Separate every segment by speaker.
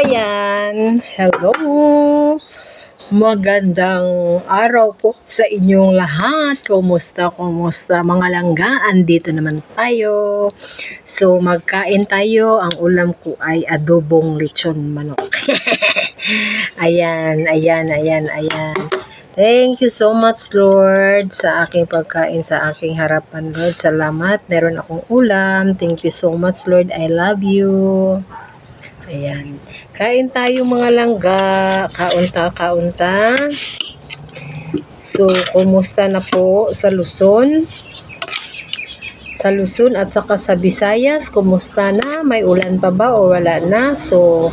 Speaker 1: Ayan, hello! Magandang araw po sa inyong lahat. Kumusta mga langga? Andito naman tayo. So, magkain tayo. Ang ulam ko ay adobong lechon manok. Ayan. Thank you so much, Lord, sa aking pagkain, sa aking harapan, Lord. Salamat. Meron akong ulam. Thank you so much, Lord. I love you. Ayan. Kain tayo mga langga. Kaunta. So, kumusta na po sa Luzon? Sa Luzon at saka sa Visayas, kumusta na? May ulan pa ba o wala na? So,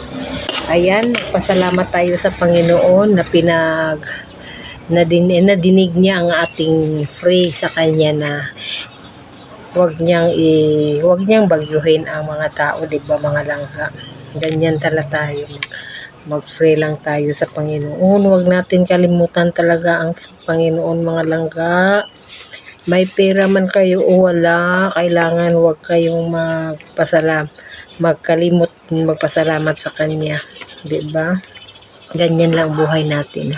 Speaker 1: ayan, pasalamat tayo sa Panginoon na nadinig niya ang ating pray sa Kanya na huwag niyang bagyuhin ang mga tao, di ba mga langga? Ganyan talaga tayo. Mag-pray lang tayo sa Panginoon. Huwag natin kalimutan talaga ang Panginoon mga langga. May pera man kayo o wala, kailangan huwag kayong magpasalamat sa Kanya. Diba? Ganyan lang buhay natin.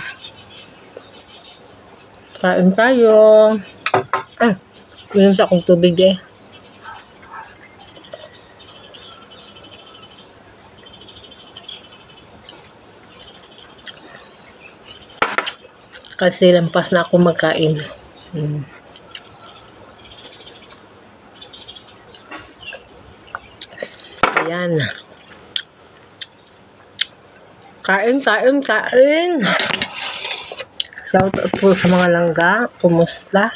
Speaker 1: Kain tayo. Yun sa akong tubig eh. Kasi lampas na ako magkain. Ayan. Kain. Shout out po sa mga langga. Kumusta?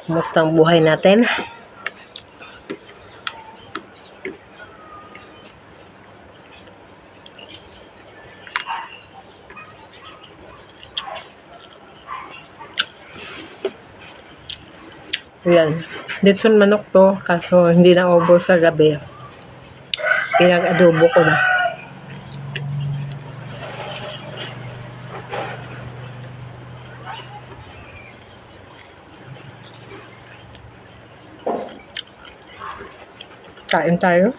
Speaker 1: Kumusta ang buhay natin? Ayan. Lechon manok to. Kaso hindi na ubos sa gabi. Pinag-adobo ko na. Kain tayo.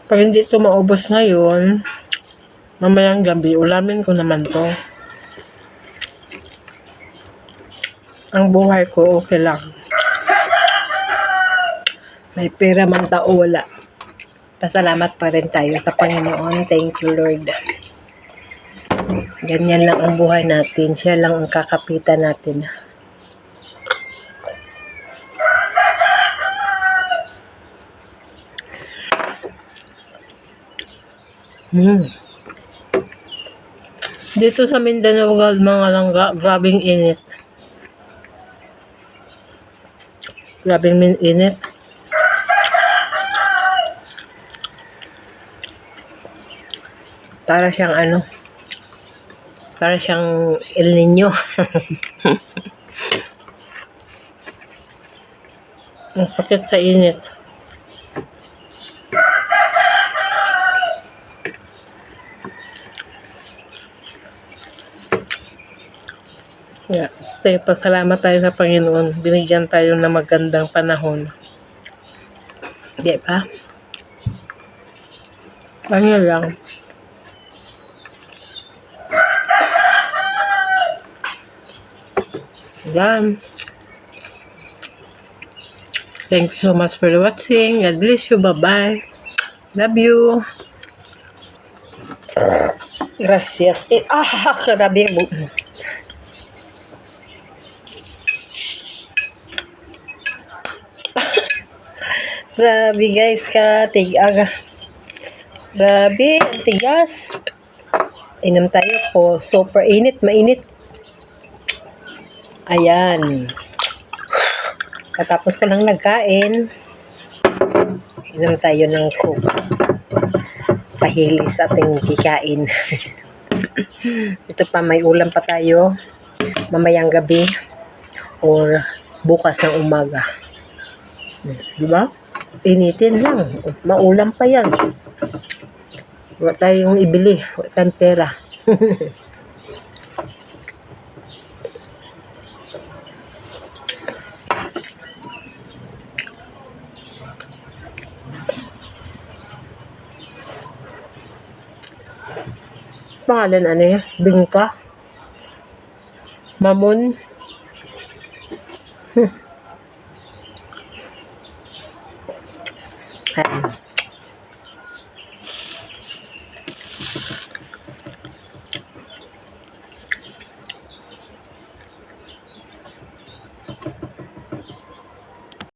Speaker 1: Pag hindi ito maubos ngayon, mamayang gabi, ulamin ko naman to. Ang buhay ko, okay lang. May pera man tao, wala. Pasalamat pa rin tayo sa Panginoon. Thank you, Lord. Ganyan lang ang buhay natin. Siya lang ang kakapitan natin. Dito sa Mindanao, mga langga, grabing init. Para siyang El Niño. Ang sakit sa init. Yeah. Pasalamat tayo sa Panginoon. Binigyan tayo ng magandang panahon. Di ba? Ano lang. Yan. Thank you so much for watching. God bless you. Bye-bye. Love you. Gracias. Grabe. Grabe guys, grabe, ang tigas. Inom tayo po. Super mainit. Ayan. Katapos ko lang nagkain. Inom tayo ng Coke. Pahilis ating kikain. Ito pa, may ulam pa tayo. Mamayang gabi or bukas ng umaga. Diba? Initin lang. Maulam pa yan. Wala tayong ibili. Wala tayong pera. Pangalan ano yun? Bingka? Mamon? Ayan.